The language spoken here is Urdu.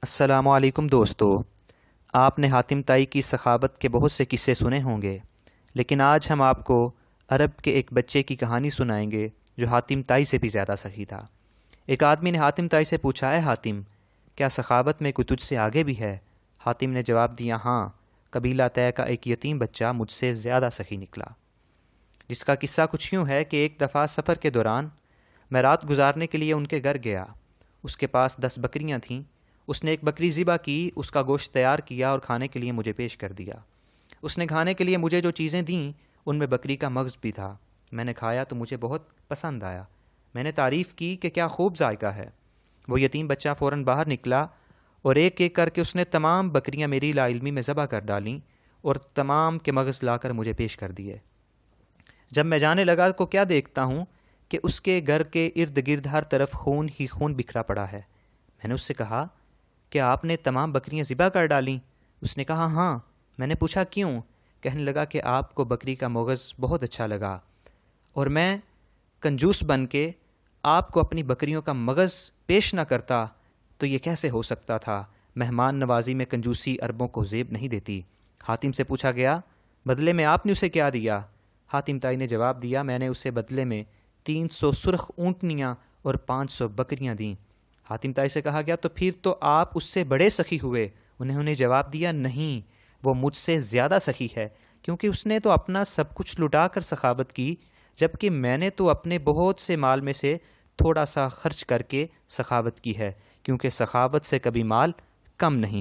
السلام علیکم دوستو۔ آپ نے حاتم طائی کی سخاوت کے بہت سے قصے سنے ہوں گے، لیکن آج ہم آپ کو عرب کے ایک بچے کی کہانی سنائیں گے جو حاتم طائی سے بھی زیادہ سخی تھا۔ ایک آدمی نے حاتم طائی سے پوچھا، اے حاتم، کیا سخاوت میں کوئی تجھ سے آگے بھی ہے؟ حاتم نے جواب دیا، ہاں، قبیلہ طے کا ایک یتیم بچہ مجھ سے زیادہ سخی نکلا۔ جس کا قصہ کچھ یوں ہے کہ ایک دفعہ سفر کے دوران میں رات گزارنے کے لیے ان کے گھر گیا۔ اس کے پاس 10 بکریاں تھیں۔ اس نے ایک بکری ذبح کی، اس کا گوشت تیار کیا اور کھانے کے لیے مجھے پیش کر دیا۔ اس نے کھانے کے لیے مجھے جو چیزیں دیں ان میں بکری کا مغز بھی تھا۔ میں نے کھایا تو مجھے بہت پسند آیا۔ میں نے تعریف کی کہ کیا خوب ذائقہ ہے۔ وہ یتیم بچہ فوراً باہر نکلا اور ایک ایک کر کے اس نے تمام بکریاں میری لا علمی میں ذبح کر ڈالیں اور تمام کے مغز لا کر مجھے پیش کر دیے۔ جب میں جانے لگا تو کیا دیکھتا ہوں کہ اس کے گھر کے ارد گرد ہر طرف خون ہی خون بکھرا پڑا ہے۔ میں نے اس سے کہا کہ آپ نے تمام بکریاں ذبح کر ڈالیں؟ اس نے کہا ہاں۔ میں نے پوچھا کیوں؟ کہنے لگا کہ آپ کو بکری کا مغز بہت اچھا لگا اور میں کنجوس بن کے آپ کو اپنی بکریوں کا مغز پیش نہ کرتا تو یہ کیسے ہو سکتا تھا؟ مہمان نوازی میں کنجوسی عربوں کو زیب نہیں دیتی۔ حاتم سے پوچھا گیا، بدلے میں آپ نے اسے کیا دیا؟ حاتم طائی نے جواب دیا، میں نے اسے بدلے میں 300 سرخ اونٹنیاں اور 500 بکریاں دیں۔ حاتم طائی سے کہا گیا، تو پھر تو آپ اس سے بڑے سخی ہوئے۔ انہوں نے جواب دیا، نہیں، وہ مجھ سے زیادہ سخی ہے، کیونکہ اس نے تو اپنا سب کچھ لٹا کر سخاوت کی، جبکہ میں نے تو اپنے بہت سے مال میں سے تھوڑا سا خرچ کر کے سخاوت کی ہے، کیونکہ سخاوت سے کبھی مال کم نہیں ہو۔